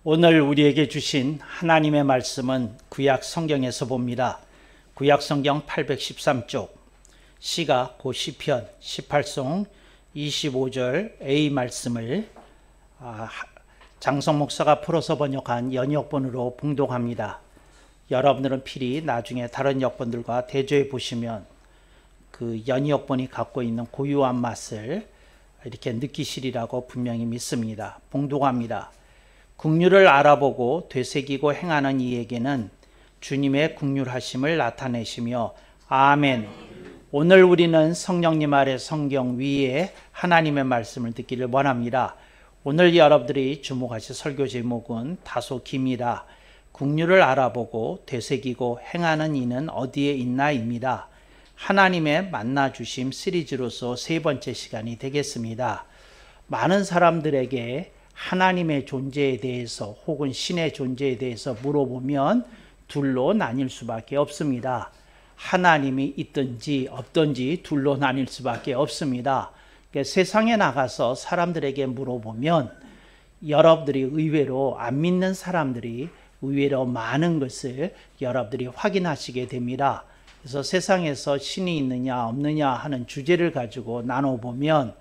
오늘 우리에게 주신 하나님의 말씀은 구약 성경에서 봅니다. 구약 성경 813쪽, 시가 고 시편 18송 25절 A 말씀을 장성 목사가 풀어서 번역한 연역본으로 봉독합니다. 여러분들은 필히 나중에 다른 역본들과 대조해 보시면 그 연역본이 갖고 있는 고유한 맛을 이렇게 느끼시리라고 분명히 믿습니다. 봉독합니다. 긍휼을 알아보고 되새기고 행하는 이에게는 주님의 긍휼하심을 나타내시며 아멘. 오늘 우리는 성령님 아래 성경 위에 하나님의 말씀을 듣기를 원합니다. 오늘 여러분들이 주목하실 설교 제목은 다소 깁니다. 긍휼을 알아보고 되새기고 행하는 이는 어디에 있나입니다. 하나님의 만나주심 시리즈로서 세 번째 시간이 되겠습니다. 많은 사람들에게 하나님의 존재에 대해서 혹은 신의 존재에 대해서 물어보면 둘로 나뉠 수밖에 없습니다. 하나님이 있든지 없든지 둘로 나뉠 수밖에 없습니다. 그러니까 세상에 나가서 사람들에게 물어보면 여러분들이 의외로 안 믿는 사람들이 의외로 많은 것을 여러분들이 확인하시게 됩니다. 그래서 세상에서 신이 있느냐 없느냐 하는 주제를 가지고 나눠보면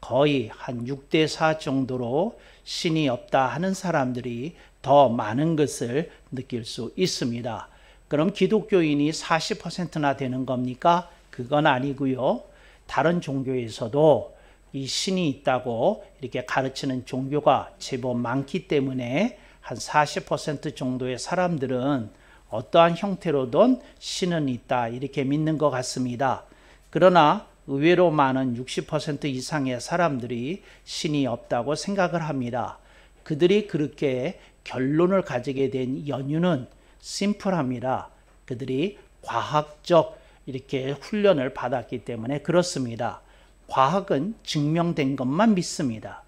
거의 한 6대4 정도로 신이 없다 하는 사람들이 더 많은 것을 느낄 수 있습니다. 그럼 기독교인이 40%나 되는 겁니까? 그건 아니고요. 다른 종교에서도 이 신이 있다고 이렇게 가르치는 종교가 제법 많기 때문에 한 40% 정도의 사람들은 어떠한 형태로든 신은 있다 이렇게 믿는 것 같습니다. 그러나 의외로 많은 60% 이상의 사람들이 신이 없다고 생각을 합니다. 그들이 그렇게 결론을 가지게 된 연유는 심플합니다. 그들이 과학적 이렇게 훈련을 받았기 때문에 그렇습니다. 과학은 증명된 것만 믿습니다.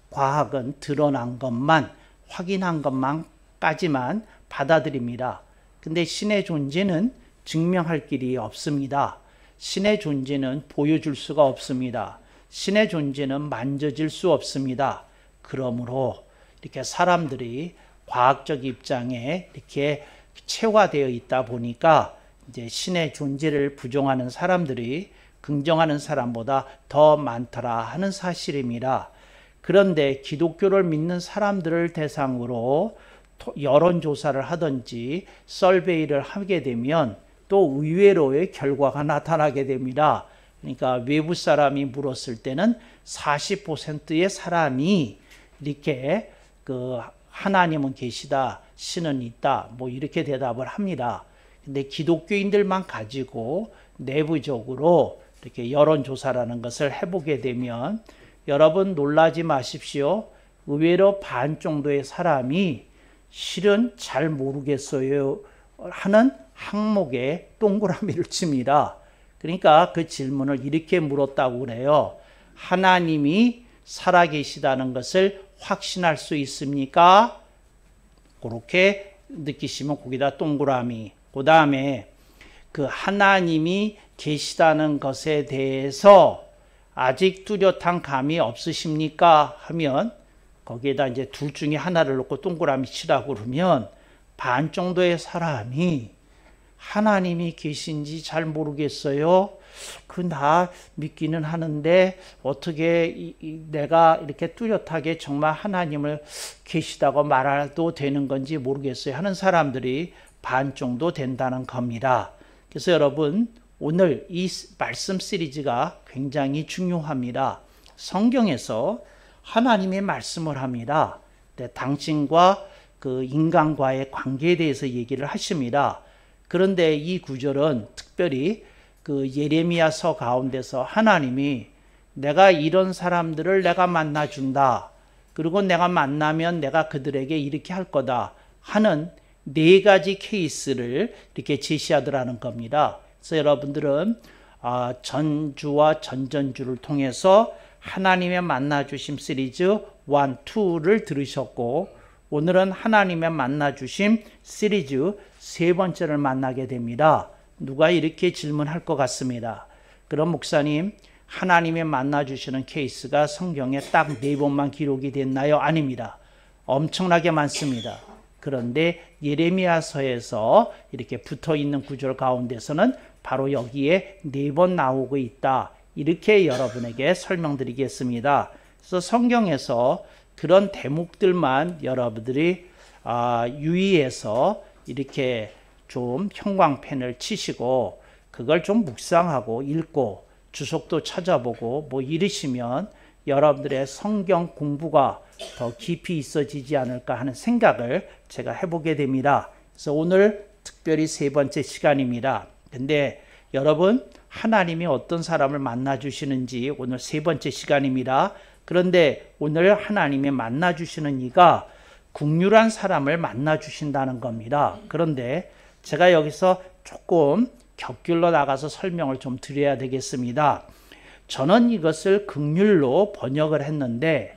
과학은 드러난 것만, 확인한 것만까지만 받아들입니다. 근데 신의 존재는 증명할 길이 없습니다. 신의 존재는 보여줄 수가 없습니다. 신의 존재는 만져질 수 없습니다. 그러므로 이렇게 사람들이 과학적 입장에 이렇게 체화되어 있다 보니까 이제 신의 존재를 부정하는 사람들이 긍정하는 사람보다 더 많더라 하는 사실입니다. 그런데 기독교를 믿는 사람들을 대상으로 여론조사를 하든지 설베이를 하게 되면 또 의외로의 결과가 나타나게 됩니다. 그러니까 외부 사람이 물었을 때는 40%의 사람이 이렇게 하나님은 계시다, 신은 있다, 뭐 이렇게 대답을 합니다. 근데 기독교인들만 가지고 내부적으로 이렇게 여론조사라는 것을 해보게 되면 여러분 놀라지 마십시오. 의외로 반 정도의 사람이 실은 잘 모르겠어요 하는 항목에 동그라미를 칩니다. 그러니까 그 질문을 이렇게 물었다고 그래요. 하나님이 살아계시다는 것을 확신할 수 있습니까? 그렇게 느끼시면 거기다 동그라미. 그 다음에 그 하나님이 계시다는 것에 대해서 아직 뚜렷한 감이 없으십니까? 하면 거기에다 이제 둘 중에 하나를 놓고 동그라미 치라고 그러면 반 정도의 사람이 하나님이 계신지 잘 모르겠어요. 나 믿기는 하는데 어떻게 내가 이렇게 뚜렷하게 정말 하나님을 계시다고 말해도 되는 건지 모르겠어요 하는 사람들이 반 정도 된다는 겁니다. 그래서 여러분 오늘 이 말씀 시리즈가 굉장히 중요합니다. 성경에서 하나님의 말씀을 합니다. 당신과 그 인간과의 관계에 대해서 얘기를 하십니다. 그런데 이 구절은 특별히 그 예레미야서 가운데서 하나님이 내가 이런 사람들을 내가 만나준다. 그리고 내가 만나면 내가 그들에게 이렇게 할 거다 하는 네 가지 케이스를 이렇게 제시하더라는 겁니다. 그래서 여러분들은 전주와 전전주를 통해서 하나님의 만나주심 시리즈 1, 2를 들으셨고 오늘은 하나님의 만나주심 시리즈 세 번째를 만나게 됩니다. 누가 이렇게 질문할 것 같습니다. 그럼 목사님, 하나님의 만나주시는 케이스가 성경에 딱 4번만 기록이 됐나요? 아닙니다. 엄청나게 많습니다. 그런데 예레미야서에서 이렇게 붙어 있는 구절 가운데서는 바로 여기에 4번 나오고 있다. 이렇게 여러분에게 설명드리겠습니다. 그래서 성경에서 그런 대목들만 여러분들이 유의해서 이렇게 좀 형광펜을 치시고 그걸 좀 묵상하고 읽고 주석도 찾아보고 뭐 이러시면 여러분들의 성경 공부가 더 깊이 있어지지 않을까 하는 생각을 제가 해보게 됩니다. 그래서 오늘 특별히 3번째 시간입니다. 근데 여러분, 하나님이 어떤 사람을 만나 주시는지 오늘 3번째 시간입니다. 그런데 오늘 하나님이 만나 주시는 이가 국률한 사람을 만나 주신다는 겁니다. 그런데 제가 여기서 조금 격길로 나가서 설명을 좀 드려야 되겠습니다. 저는 이것을 국률로 번역을 했는데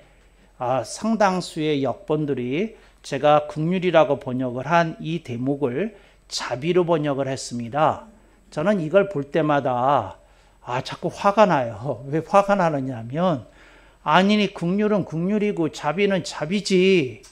상당수의 역본들이 제가 국률이라고 번역을 한 이 대목을 자비로 번역을 했습니다. 저는 이걸 볼 때마다 자꾸 화가 나요. 왜 화가 나느냐면 아니 국률은 국률이고 자비는 자비지.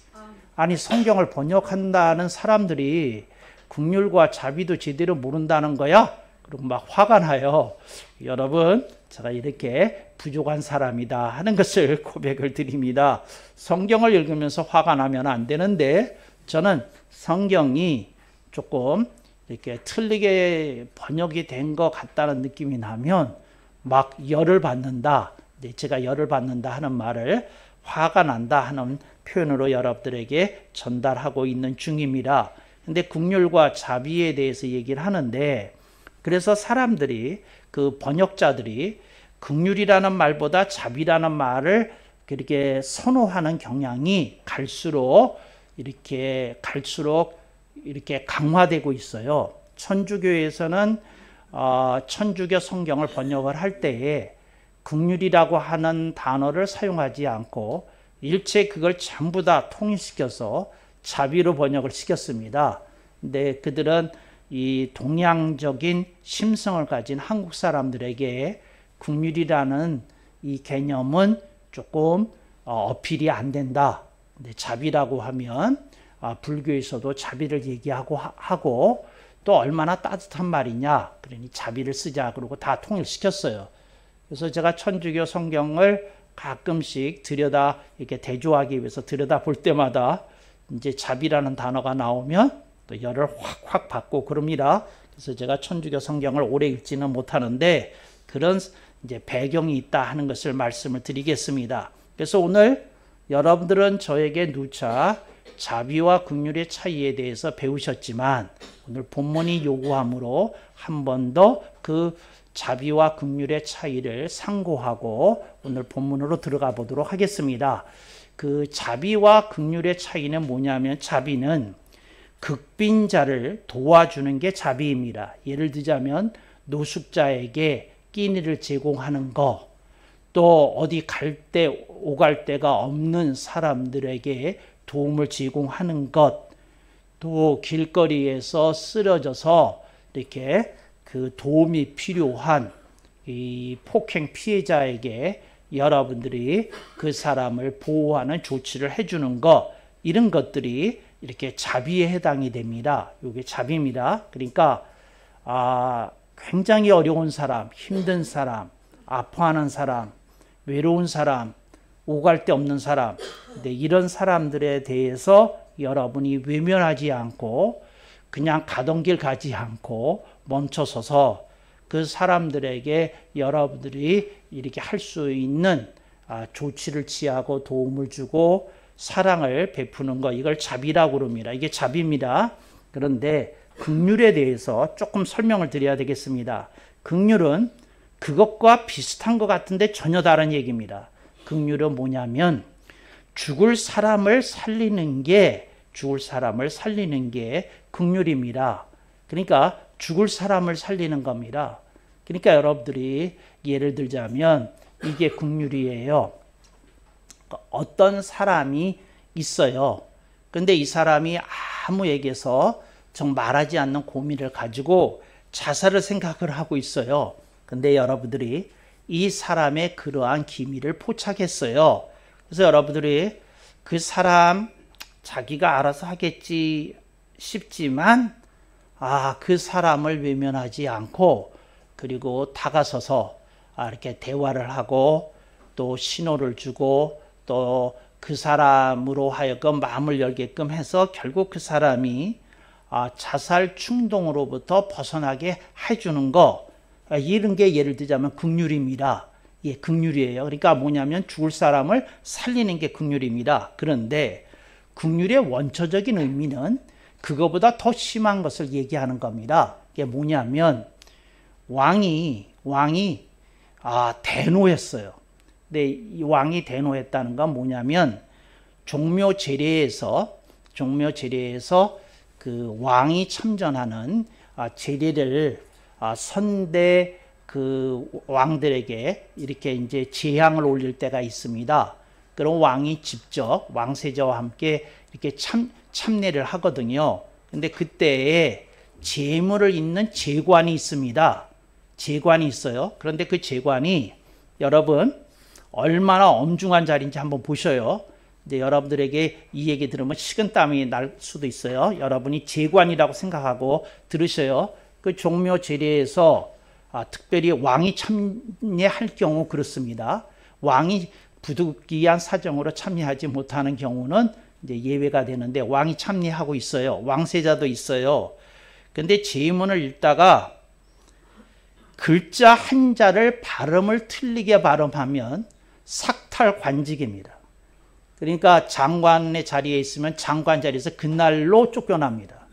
아니 성경을 번역한다는 사람들이 국률과 자비도 제대로 모른다는 거야? 그리고 막 화가 나요. 여러분, 제가 이렇게 부족한 사람이다 하는 것을 고백을 드립니다. 성경을 읽으면서 화가 나면 안 되는데 저는 성경이 조금 이렇게 틀리게 번역이 된 것 같다는 느낌이 나면 막 열을 받는다. 제가 열을 받는다 하는 말을 화가 난다 하는 표현으로 여러분들에게 전달하고 있는 중입니다. 근데 국률과 자비에 대해서 얘기를 하는데 그래서 사람들이 그 번역자들이 국률이라는 말보다 자비라는 말을 그렇게 선호하는 경향이 갈수록 이렇게 강화되고 있어요. 천주교에서는 천주교 성경을 번역을 할 때에 국률이라고 하는 단어를 사용하지 않고 일체 그걸 전부 다 통일시켜서 자비로 번역을 시켰습니다. 근데 그들은 이 동양적인 심성을 가진 한국 사람들에게 국률이라는 이 개념은 조금 어필이 안 된다. 근데 자비라고 하면 불교에서도 자비를 얘기하고 또 얼마나 따뜻한 말이냐. 그러니 자비를 쓰자. 그러고 다 통일시켰어요. 그래서 제가 천주교 성경을 가끔씩 이렇게 대조하기 위해서 들여다 볼 때마다 이제 자비라는 단어가 나오면 또 열을 확 받고 그럽니다. 그래서 제가 천주교 성경을 오래 읽지는 못하는데 그런 이제 배경이 있다 하는 것을 말씀을 드리겠습니다. 그래서 오늘 여러분들은 저에게 누차 자비와 긍휼의 차이에 대해서 배우셨지만 오늘 본문이 요구함으로 한 번 더 그 자비와 긍휼의 차이를 상고하고 오늘 본문으로 들어가 보도록 하겠습니다. 그 자비와 긍휼의 차이는 뭐냐면 자비는 극빈자를 도와주는 게 자비입니다. 예를 들자면 노숙자에게 끼니를 제공하는 거, 또 어디 오갈 데가 없는 사람들에게 도움을 제공하는 것, 또 길거리에서 쓰러져서 이렇게 그 도움이 필요한 이 폭행 피해자에게 여러분들이 그 사람을 보호하는 조치를 해주는 것, 이런 것들이 이렇게 자비에 해당이 됩니다. 이게 자비입니다. 그러니까 굉장히 어려운 사람, 힘든 사람, 아파하는 사람, 외로운 사람, 오갈 데 없는 사람, 근데 이런 사람들에 대해서 여러분이 외면하지 않고 그냥 가던 길 가지 않고 멈춰서서 그 사람들에게 여러분들이 이렇게 할 수 있는 조치를 취하고 도움을 주고 사랑을 베푸는 것, 이걸 자비라고 그럽니다. 이게 자비입니다. 그런데 긍휼에 대해서 조금 설명을 드려야 되겠습니다. 긍휼은 그것과 비슷한 것 같은데 전혀 다른 얘기입니다. 긍휼은 뭐냐면 죽을 사람을 살리는 게 긍휼입니다. 그러니까 죽을 사람을 살리는 겁니다. 그러니까 여러분들이 예를 들자면 이게 긍휼이에요. 어떤 사람이 있어요. 근데 이 사람이 아무에게서 정 말하지 않는 고민을 가지고 자살을 생각을 하고 있어요. 근데 여러분들이 이 사람의 그러한 기밀을 포착했어요. 그래서 여러분들이 그 사람 자기가 알아서 하겠지 싶지만 그 사람을 외면하지 않고 그리고 다가서서 이렇게 대화를 하고 또 신호를 주고 또 그 사람으로 하여금 마음을 열게끔 해서 결국 그 사람이 자살 충동으로부터 벗어나게 해주는 거, 이런 게 예를 들자면 긍휼입니다. 예, 긍휼이에요. 그러니까 뭐냐면 죽을 사람을 살리는 게 긍휼입니다. 그런데 긍휼의 원초적인 의미는 그거보다 더 심한 것을 얘기하는 겁니다. 이게 뭐냐면 왕이 대노했어요. 근데 이 왕이 대노했다는 건 뭐냐면 종묘 제례에서 그 왕이 참전하는 제례를 선대 그 왕들에게 이렇게 이제 제향을 올릴 때가 있습니다. 그럼 왕이 직접 왕세자와 함께 이렇게 참례를 하거든요. 근데 그때에 제물을 잇는 제관이 있습니다. 제관이 있어요. 그런데 그 제관이 여러분 얼마나 엄중한 자리인지 한번 보셔요. 이제 여러분들에게 이 얘기 들으면 식은땀이 날 수도 있어요. 여러분이 제관이라고 생각하고 들으셔요. 그 종묘 제례에서 특별히 왕이 참여할 경우 그렇습니다. 왕이 부득이한 사정으로 참여하지 못하는 경우는 이제 예외가 되는데 왕이 참여하고 있어요. 왕세자도 있어요. 근데 제문을 읽다가 글자 한자를 발음을 틀리게 발음하면 삭탈관직입니다. 그러니까 장관의 자리에 있으면 장관 자리에서 그날로 쫓겨납니다.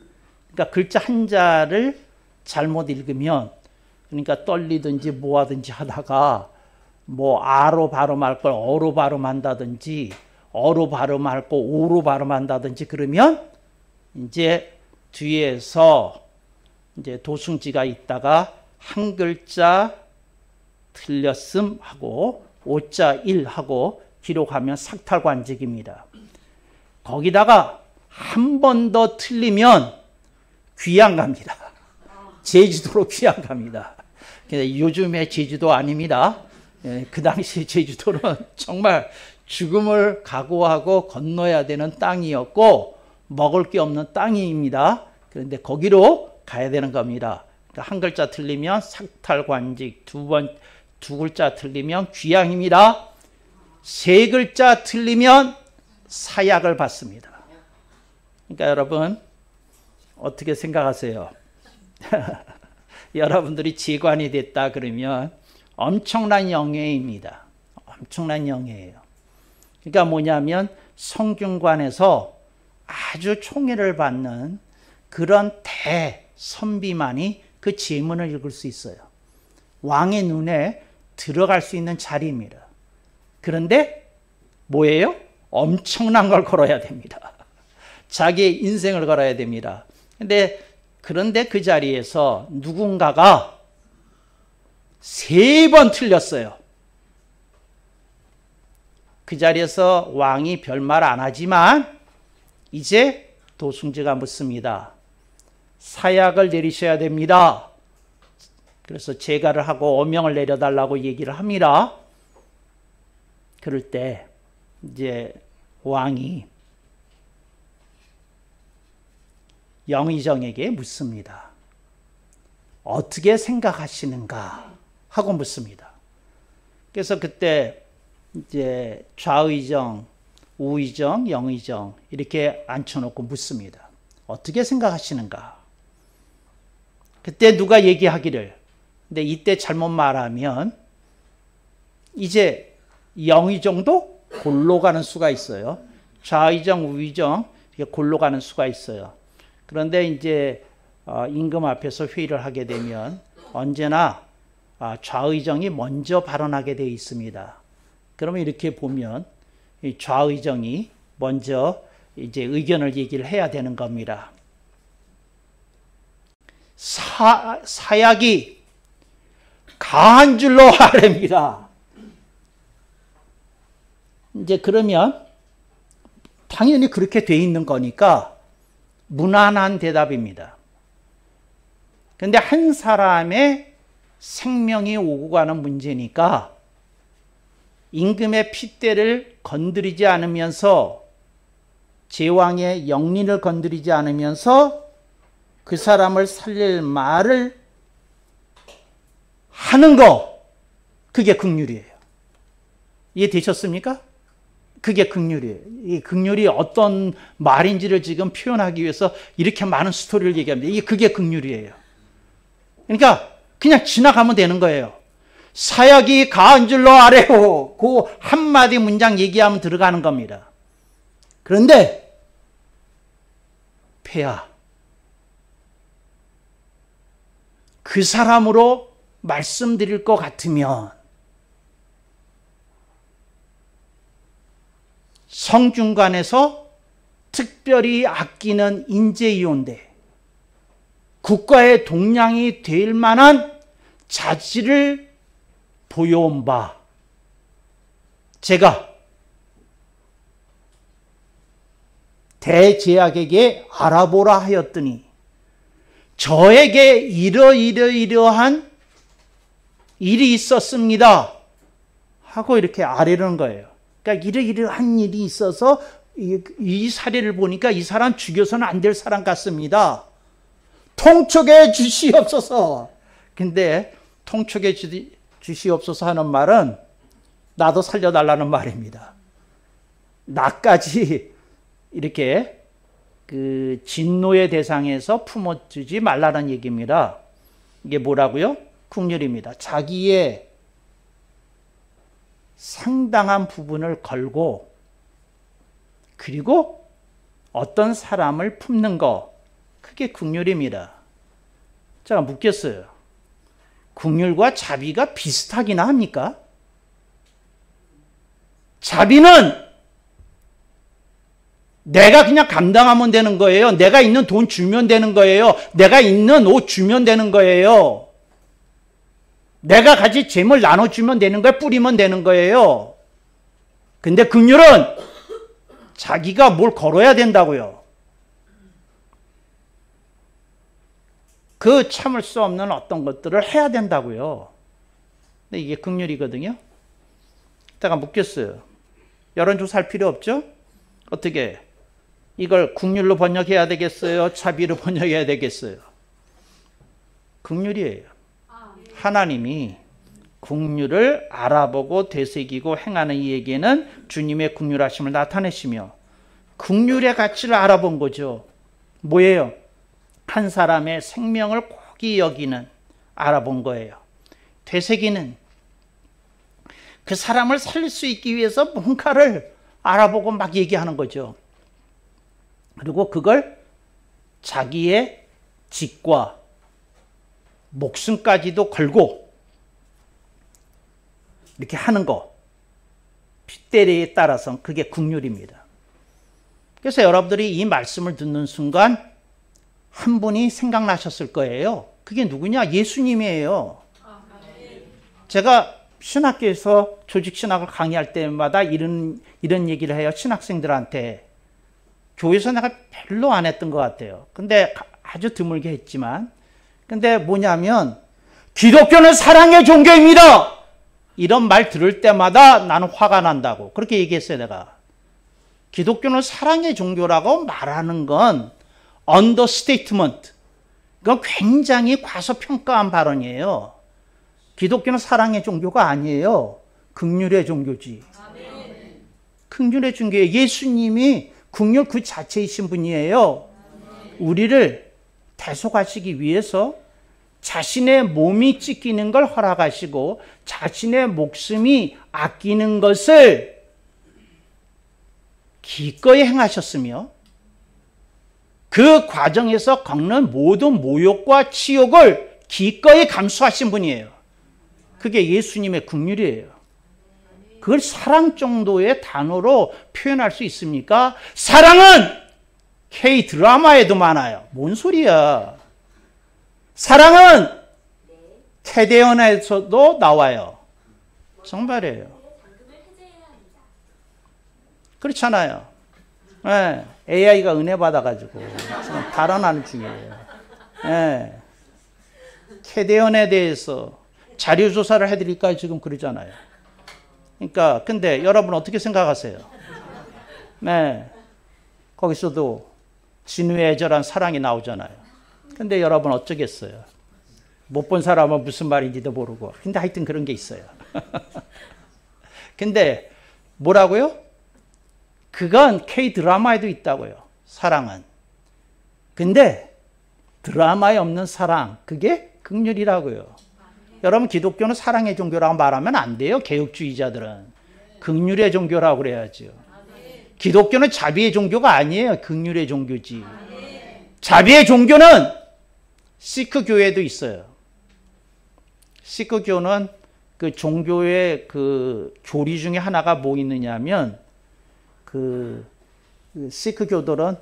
그러니까 글자 한자를 잘못 읽으면 그러니까 떨리든지 뭐하든지 하다가 뭐 아로 발음할 걸 어로 발음한다든지 어로 발음할 거 오로 발음한다든지 그러면 이제 뒤에서 이제 도승지가 있다가 한 글자 틀렸음 하고 오자 1 하고 기록하면 삭탈관직입니다. 거기다가 한 번 더 틀리면 귀양 갑니다. 제주도로 귀양 갑니다. 근데 요즘의 제주도 아닙니다. 그 당시 제주도는 정말 죽음을 각오하고 건너야 되는 땅이었고 먹을 게 없는 땅입니다. 그런데 거기로 가야 되는 겁니다. 그러니까 한 글자 틀리면 삭탈관직, 두 글자 틀리면 귀양입니다. 세 글자 틀리면 사약을 받습니다. 그러니까 여러분 어떻게 생각하세요? 여러분들이 지관이 됐다 그러면 엄청난 영예입니다. 엄청난 영예예요. 그러니까 뭐냐면 성균관에서 아주 총애를 받는 그런 대선비만이 그 제문을 읽을 수 있어요. 왕의 눈에 들어갈 수 있는 자리입니다. 그런데 뭐예요? 엄청난 걸 걸어야 됩니다. 자기의 인생을 걸어야 됩니다. 그런데 그 자리에서 누군가가 3번 틀렸어요. 그 자리에서 왕이 별말 안 하지만 이제 도승지가 묻습니다. 사약을 내리셔야 됩니다. 그래서 제가를 하고 어명을 내려달라고 얘기를 합니다. 그럴 때 이제 왕이 영의정에게 묻습니다. 어떻게 생각하시는가 하고 묻습니다. 그래서 그때 이제 좌의정, 우의정, 영의정 이렇게 앉혀놓고 묻습니다. 어떻게 생각하시는가? 그때 누가 얘기하기를, 근데 이때 잘못 말하면 이제 영의정도 골로 가는 수가 있어요. 좌의정, 우의정 이렇게 골로 가는 수가 있어요. 그런데 이제 임금 앞에서 회의를 하게 되면 언제나 좌의정이 먼저 발언하게 되어 있습니다. 그러면 이렇게 보면 좌의정이 먼저 이제 의견을 얘기를 해야 되는 겁니다. 사약이 가한 줄로 아뢰입니다. 이제 그러면 당연히 그렇게 돼 있는 거니까 무난한 대답입니다. 근데 한 사람의 생명이 오고 가는 문제니까 임금의 핏대를 건드리지 않으면서 제왕의 영린을 건드리지 않으면서 그 사람을 살릴 말을 하는 거, 그게 긍휼이에요. 이해되셨습니까? 그게 긍휼이에요. 이 긍휼이 어떤 말인지를 지금 표현하기 위해서 이렇게 많은 스토리를 얘기합니다. 그게 긍휼이에요. 그러니까 그냥 지나가면 되는 거예요. 사역이 가한 줄로 아래요. 그 한마디 문장 얘기하면 들어가는 겁니다. 그런데 폐야, 그 사람으로 말씀드릴 것 같으면 성중간에서 특별히 아끼는 인재이온데 국가의 동량이 될 만한 자질을 보여온 바 제가 대제약에게 알아보라 하였더니 저에게 이러이러이러한 일이 있었습니다 하고 이렇게 아뢰는 거예요. 그러니까 이러이러한 일이 있어서 이 사례를 보니까 이 사람 죽여서는 안 될 사람 같습니다. 통촉해 주시옵소서. 근데 통촉해 주시옵소서 하는 말은 나도 살려달라는 말입니다. 나까지 이렇게 그 진노의 대상에서 품어주지 말라는 얘기입니다. 이게 뭐라고요? 긍휼입니다. 자기의 상당한 부분을 걸고 그리고 어떤 사람을 품는 거, 그게 긍휼입니다. 제가 묻겠어요. 긍휼과 자비가 비슷하기나 합니까? 자비는 내가 그냥 감당하면 되는 거예요. 내가 있는 돈 주면 되는 거예요. 내가 있는 옷 주면 되는 거예요. 내가 가진 재물 나눠주면 되는 거예요. 뿌리면 되는 거예요. 근데 긍휼은 자기가 뭘 걸어야 된다고요. 그 참을 수 없는 어떤 것들을 해야 된다고요. 근데 이게 긍휼이거든요. 제가 묻겠어요. 여론조사할 필요 없죠? 어떻게? 이걸 긍휼로 번역해야 되겠어요? 자비로 번역해야 되겠어요? 긍휼이에요. 하나님이 긍휼을 알아보고 되새기고 행하는 이에게는 주님의 긍휼하심을 나타내시며 긍휼의 가치를 알아본 거죠. 뭐예요? 한 사람의 생명을 고기 여기는, 알아본 거예요. 되새기는, 그 사람을 살릴 수 있기 위해서 뭔가를 알아보고 막 얘기하는 거죠. 그리고 그걸 자기의 직과 목숨까지도 걸고 이렇게 하는 거, 핏대리에 따라서 그게 긍휼입니다. 그래서 여러분들이 이 말씀을 듣는 순간 한 분이 생각나셨을 거예요. 그게 누구냐? 예수님이에요. 제가 신학교에서 조직신학을 강의할 때마다 이런 얘기를 해요. 신학생들한테. 교회에서 내가 별로 안 했던 것 같아요. 근데 아주 드물게 했지만, 근데 뭐냐면 기독교는 사랑의 종교입니다. 이런 말 들을 때마다 나는 화가 난다고 그렇게 얘기했어요. 내가 기독교는 사랑의 종교라고 말하는 건 언더스테이트먼트, 이건 굉장히 과소평가한 발언이에요. 기독교는 사랑의 종교가 아니에요. 긍휼의 종교지. 긍휼의 종교예요. 예수님이 긍휼 그 자체이신 분이에요. 우리를 대속하시기 위해서 자신의 몸이 찢기는 걸 허락하시고 자신의 목숨이 아끼는 것을 기꺼이 행하셨으며 그 과정에서 겪는 모든 모욕과 치욕을 기꺼이 감수하신 분이에요. 그게 예수님의 긍휼이에요. 그걸 사랑 정도의 단어로 표현할 수 있습니까? 사랑은 K-드라마에도 많아요. 뭔 소리야. 사랑은 테대원에서도 나와요. 정말이에요. 그렇잖아요. 네, AI가 은혜 받아가지고 지금 발언하는 중이에요. 네. 테대원에 대해서 자료조사를 해드릴까 지금 그러잖아요. 그러니까 근데 여러분 어떻게 생각하세요? 네. 거기서도 진우애절한 사랑이 나오잖아요. 근데 여러분 어쩌겠어요. 못 본 사람은 무슨 말인지도 모르고. 근데 하여튼 그런 게 있어요. 근데 뭐라고요? 그건 K-드라마에도 있다고요. 사랑은. 근데 드라마에 없는 사랑, 그게 긍휼이라고요. 여러분 기독교는 사랑의 종교라고 말하면 안 돼요. 개혁주의자들은. 긍휼의 종교라고 그래야죠. 기독교는 자비의 종교가 아니에요. 긍휼의 종교지. 자비의 종교는 시크 교회도 있어요. 시크 교는 그 종교의 그 교리 중에 하나가 뭐 있느냐면 그 시크 교들은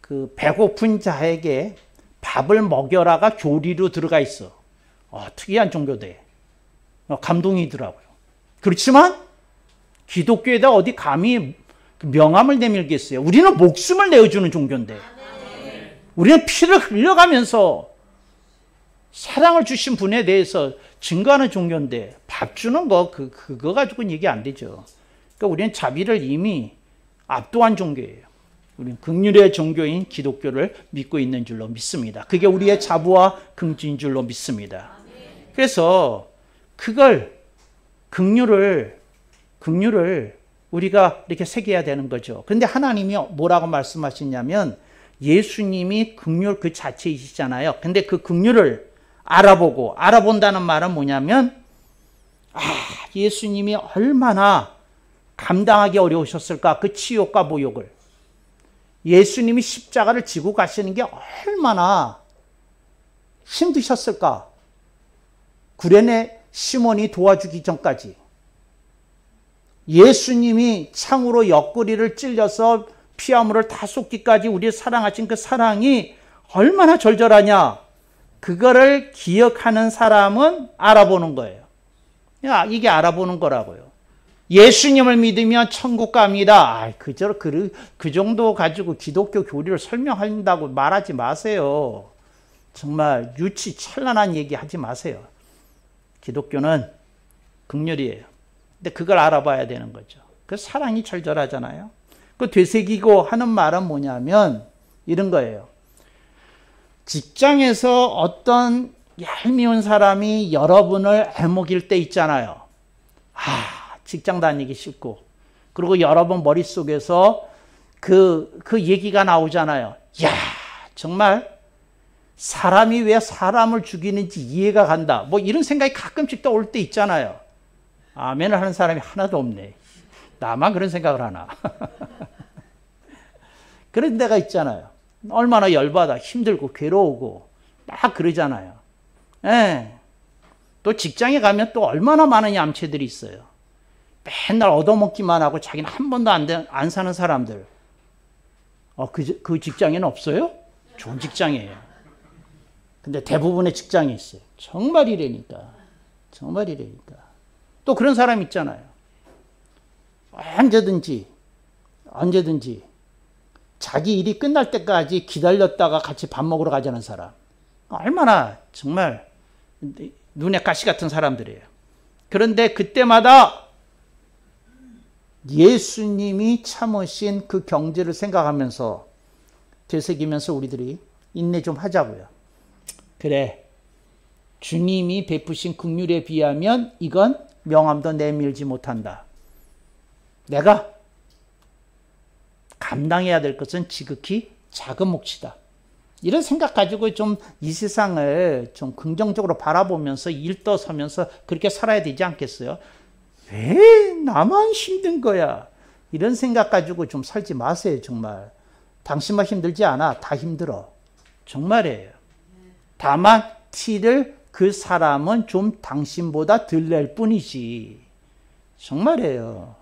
그 배고픈 자에게 밥을 먹여라가 교리로 들어가 있어. 특이한 종교대. 감동이더라고요. 그렇지만 기독교에다 어디 감히 명함을 내밀겠어요. 우리는 목숨을 내어주는 종교인데, 우리는 피를 흘려가면서 사랑을 주신 분에 대해서 증거하는 종교인데 밥 주는 거 그거 가지고는 얘기 안 되죠. 그러니까 우리는 자비를 이미 압도한 종교예요. 우리는 긍휼의 종교인 기독교를 믿고 있는 줄로 믿습니다. 그게 우리의 자부와 긍지인 줄로 믿습니다. 그래서 그걸 긍휼을 우리가 이렇게 새겨야 되는 거죠. 그런데 하나님이 뭐라고 말씀하시냐면 예수님이 긍휼 그 자체이시잖아요. 근데 그 긍휼을 알아본다는 말은 뭐냐면 예수님이 얼마나 감당하기 어려우셨을까, 그 치욕과 모욕을. 예수님이 십자가를 지고 가시는 게 얼마나 힘드셨을까. 구레네 시몬이 도와주기 전까지. 예수님이 창으로 옆구리를 찔려서 피아물을 다 쏟기까지 우리를 사랑하신 그 사랑이 얼마나 절절하냐. 그거를 기억하는 사람은 알아보는 거예요. 이게 알아보는 거라고요. 예수님을 믿으면 천국 갑니다. 그 정도 가지고 기독교 교리를 설명한다고 말하지 마세요. 정말 유치찬란한 얘기 하지 마세요. 기독교는 긍휼이에요. 근데 그걸 알아봐야 되는 거죠. 그 사랑이 절절하잖아요. 그 되새기고 하는 말은 뭐냐면 이런 거예요. 직장에서 어떤 얄미운 사람이 여러분을 애먹일 때 있잖아요. 직장 다니기 싫고, 그리고 여러분 머릿속에서 그 얘기가 나오잖아요. 정말 사람이 왜 사람을 죽이는지 이해가 간다. 뭐 이런 생각이 가끔씩 떠올 때 있잖아요. 아멘을 하는 사람이 하나도 없네. 나만 그런 생각을 하나. 그런 데가 있잖아요. 얼마나 열받아, 힘들고 괴로우고 막 그러잖아요. 또 직장에 가면 또 얼마나 많은 얌체들이 있어요. 맨날 얻어먹기만 하고 자기는 한 번도 안 사는 사람들. 그 직장에는 없어요? 좋은 직장이에요. 근데 대부분의 직장이 있어요. 정말이라니까. 또 그런 사람 있잖아요. 언제든지 자기 일이 끝날 때까지 기다렸다가 같이 밥 먹으러 가자는 사람. 얼마나 정말 눈에 가시 같은 사람들이에요. 그런데 그때마다 예수님이 참으신 그 경제를 생각하면서 되새기면서 우리들이 인내 좀 하자고요. 그래, 주님이 베푸신 긍휼에 비하면 이건 명함도 내밀지 못한다. 내가 감당해야 될 것은 지극히 작은 몫이다. 이런 생각 가지고 좀 이 세상을 좀 긍정적으로 바라보면서 일떠서면서 그렇게 살아야 되지 않겠어요? 왜 나만 힘든 거야? 이런 생각 가지고 좀 살지 마세요. 정말. 당신만 힘들지 않아. 다 힘들어. 정말이에요. 다만 티를 그 사람은 좀 당신보다 덜 낼 뿐이지. 정말이에요.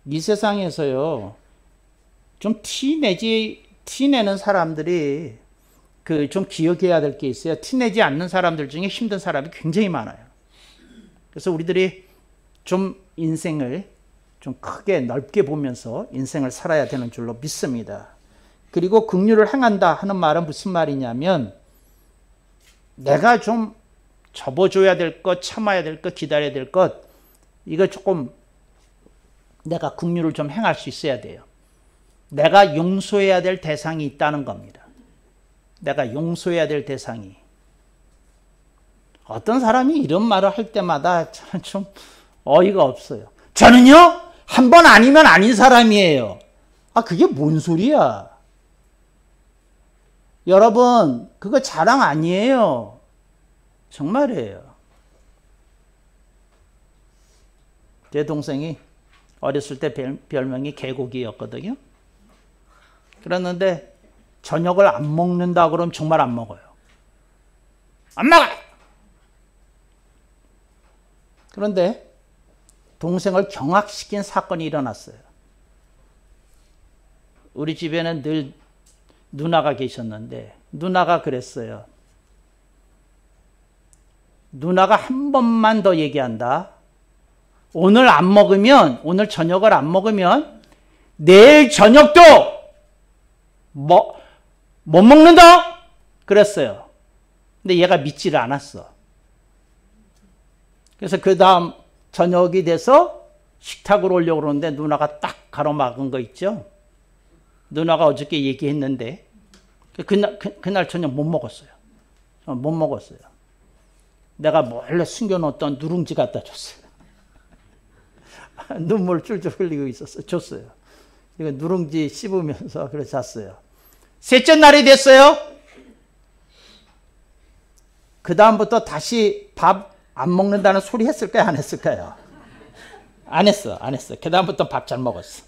이 세상에서요, 좀 티내는 사람들이 좀 기억해야 될 게 있어요. 티내지 않는 사람들 중에 힘든 사람이 굉장히 많아요. 그래서 우리들이 좀 인생을 좀 크게 넓게 보면서 인생을 살아야 되는 줄로 믿습니다. 그리고 긍휼을 행한다 하는 말은 무슨 말이냐면 내가 좀 접어줘야 될 것, 참아야 될 것, 기다려야 될 것, 이거 조금 내가 긍휼을 좀 행할 수 있어야 돼요. 내가 용서해야 될 대상이 있다는 겁니다. 내가 용서해야 될 대상이. 어떤 사람이 이런 말을 할 때마다 저는 좀 어이가 없어요. 저는요, 한 번 아니면 아닌 사람이에요. 아, 그게 뭔 소리야? 여러분, 그거 자랑 아니에요. 정말이에요. 제 동생이 어렸을 때 별명이 개고기였거든요. 그랬는데 저녁을 안 먹는다 그러면 정말 안 먹어요. 안 먹어! 그런데 동생을 경악시킨 사건이 일어났어요. 우리 집에는 늘 누나가 계셨는데 누나가 그랬어요. 누나가 한 번만 더 얘기한다. 오늘 안 먹으면, 오늘 저녁을 안 먹으면 내일 저녁도 못 먹는다? 그랬어요. 근데 얘가 믿지를 않았어. 그래서 그 다음 저녁이 돼서 식탁으로 오려고 그러는데 누나가 딱 가로막은 거 있죠? 누나가 어저께 얘기했는데 그날 저녁 못 먹었어요. 못 먹었어요. 내가 몰래 숨겨놓았던 누룽지 갖다 줬어요. 눈물 줄줄 흘리고 있었어요. 줬어요. 이거 누룽지 씹으면서 그래서 잤어요. 셋째 날이 됐어요. 그 다음부터 다시 밥 안 먹는다는 소리 했을까요? 안 했을까요? 안 했어. 그 다음부터 밥 잘 먹었어.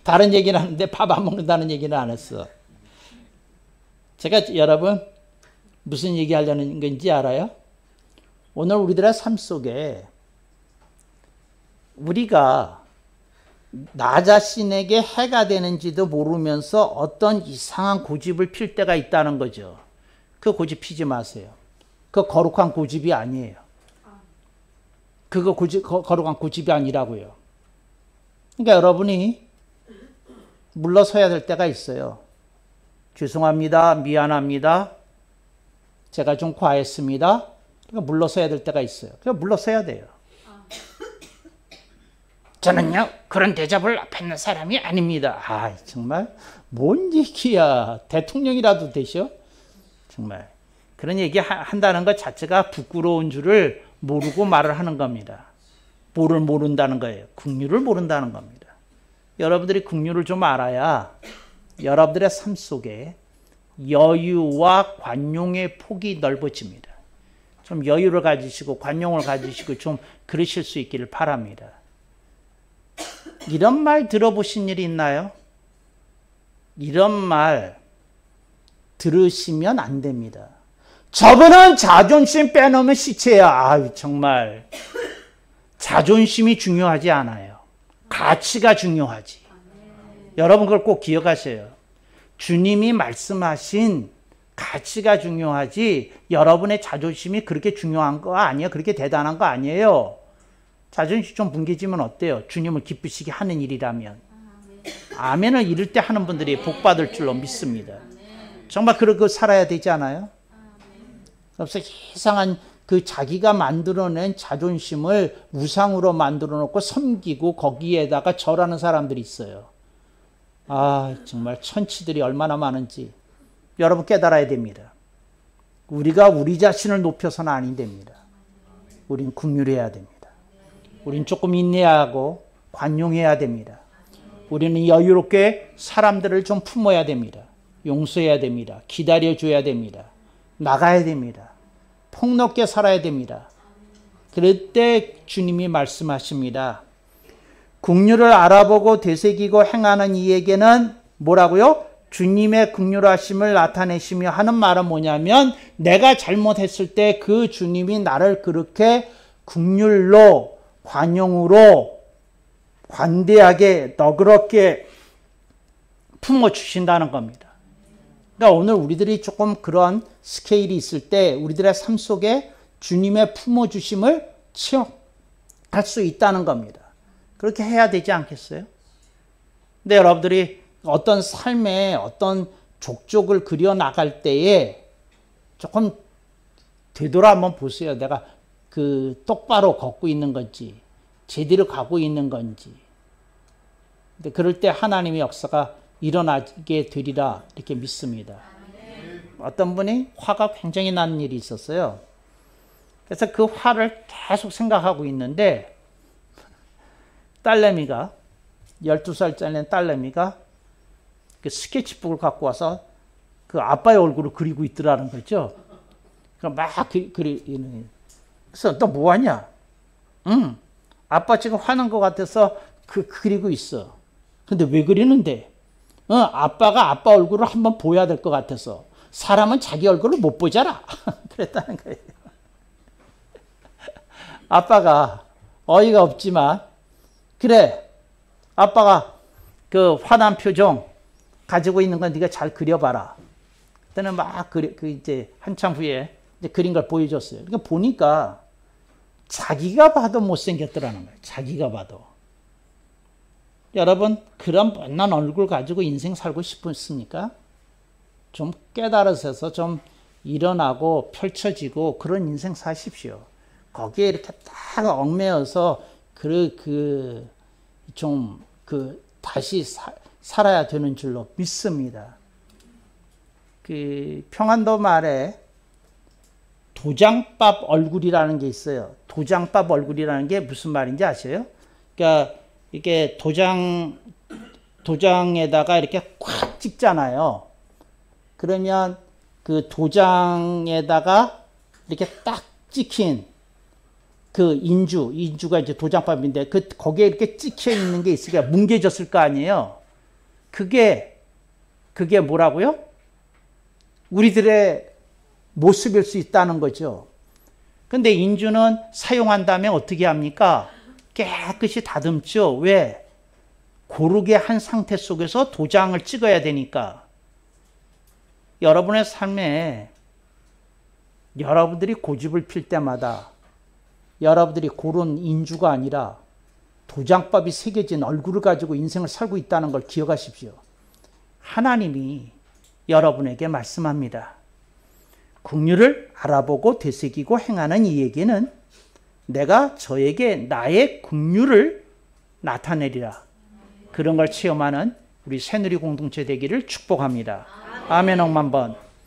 다른 얘기는 하는데 밥 안 먹는다는 얘기는 안 했어. 제가 여러분 무슨 얘기 하려는 건지 알아요? 오늘 우리들의 삶 속에 우리가 나 자신에게 해가 되는지도 모르면서 어떤 이상한 고집을 필 때가 있다는 거죠. 그 고집 피지 마세요. 그 거룩한 고집이 아니에요. 그거 거룩한 고집이 아니라고요. 그러니까 여러분이 물러서야 될 때가 있어요. 죄송합니다. 미안합니다. 제가 좀 과했습니다. 그러니까 물러서야 될 때가 있어요. 그러니까 물러서야 돼요. 저는요, 그런 대접을 받는 사람이 아닙니다. 아, 정말 뭔 얘기야. 대통령이라도 되셔? 정말. 그런 얘기 한다는 것 자체가 부끄러운 줄을 모르고 말을 하는 겁니다. 뭐를 모른다는 거예요. 긍휼을 모른다는 겁니다. 여러분들이 긍휼을 좀 알아야 여러분들의 삶 속에 여유와 관용의 폭이 넓어집니다. 좀 여유를 가지시고 관용을 가지시고 좀 그러실 수 있기를 바랍니다. 이런 말 들어보신 일이 있나요? 이런 말 들으시면 안 됩니다. 저분은 자존심 빼놓으면 시체야. 아유, 정말. 자존심이 중요하지 않아요. 가치가 중요하지. 여러분 그걸 꼭 기억하세요. 주님이 말씀하신 가치가 중요하지 여러분의 자존심이 그렇게 중요한 거 아니에요. 그렇게 대단한 거 아니에요. 자존심 좀 뭉개지면 어때요? 주님을 기쁘시게 하는 일이라면. 아멘을 이럴 때 하는 분들이 복 받을 줄로 믿습니다. 정말 그렇게 살아야 되지 않아요? 그래서 이상한 그 자기가 만들어낸 자존심을 우상으로 만들어 놓고 섬기고 거기에다가 절하는 사람들이 있어요. 아, 정말 천치들이 얼마나 많은지 여러분 깨달아야 됩니다. 우리가 우리 자신을 높여서는 아닌 됩니다. 우린 긍휼해야 됩니다. 우린 조금 인내하고 관용해야 됩니다. 우리는 여유롭게 사람들을 좀 품어야 됩니다. 용서해야 됩니다. 기다려줘야 됩니다. 나가야 됩니다. 폭넓게 살아야 됩니다. 그럴 때 주님이 말씀하십니다. 긍휼을 알아보고 되새기고 행하는 이에게는 뭐라고요? 주님의 긍휼하심을 나타내시며 하는 말은 뭐냐면 내가 잘못했을 때 그 주님이 나를 그렇게 긍휼로 관용으로 관대하게 너그럽게 품어주신다는 겁니다. 그러니까 오늘 우리들이 조금 그런 스케일이 있을 때 우리들의 삶 속에 주님의 품어주심을 체험할 수 있다는 겁니다. 그렇게 해야 되지 않겠어요? 근데 여러분들이 어떤 삶의 어떤 족족을 그려나갈 때에 조금 되돌아 한번 보세요. 내가 그 똑바로 걷고 있는 건지 제대로 가고 있는 건지. 근데 그럴 때 하나님의 역사가 일어나게 되리라 이렇게 믿습니다. 어떤 분이 화가 굉장히 나는 일이 있었어요. 그래서 그 화를 계속 생각하고 있는데 딸내미가 12살짜리 딸내미가 그 스케치북을 갖고 와서 그 아빠의 얼굴을 그리고 있더라는 거죠. 그럼 막 그리는. 그래서 너 뭐하냐? 응, 아빠 지금 화난 것 같아서 그리고 있어. 근데 왜 그리는데? 아빠가 아빠 얼굴을 한번 보여야 될 것 같아서. 사람은 자기 얼굴을 못 보잖아. 그랬다는 거예요. 아빠가 어이가 없지만 그래, 아빠가 그 화난 표정 가지고 있는 건 네가 잘 그려봐라. 그때는 막 이제 한참 후에 이제 그린 걸 보여줬어요. 그러니까 보니까 자기가 봐도 못생겼더라는 거예요. 자기가 봐도. 여러분, 그런 못난 얼굴 가지고 인생 살고 싶습니까? 좀 깨달으셔서 좀 일어나고 펼쳐지고 그런 인생 사십시오. 거기에 이렇게 딱 얽매여서 다시 살아야 되는 줄로 믿습니다. 그 평안도 말에 도장밥 얼굴이라는 게 있어요. 도장밥 얼굴이라는 게 무슨 말인지 아세요? 그러니까 이게 도장에다가 이렇게 콱 찍잖아요. 그러면 그 도장에다가 이렇게 딱 찍힌 그 인주가 이제 도장밥인데 거기에 이렇게 찍혀 있는 게 있으니까 뭉개졌을 거 아니에요. 그게 뭐라고요? 우리들의 모습일 수 있다는 거죠. 근데 인주는 사용한 다음에 어떻게 합니까? 깨끗이 다듬죠. 왜? 고르게 한 상태 속에서 도장을 찍어야 되니까. 여러분의 삶에 여러분들이 고집을 필 때마다 여러분들이 고른 인주가 아니라 도장밥이 새겨진 얼굴을 가지고 인생을 살고 있다는 걸 기억하십시오. 하나님이 여러분에게 말씀합니다. 긍휼을 알아보고 되새기고 행하는 이에게는 내가 저에게 나의 긍휼을 나타내리라. 그런 걸 체험하는 우리 새누리 공동체 되기를 축복합니다. 아멘. 억만 번.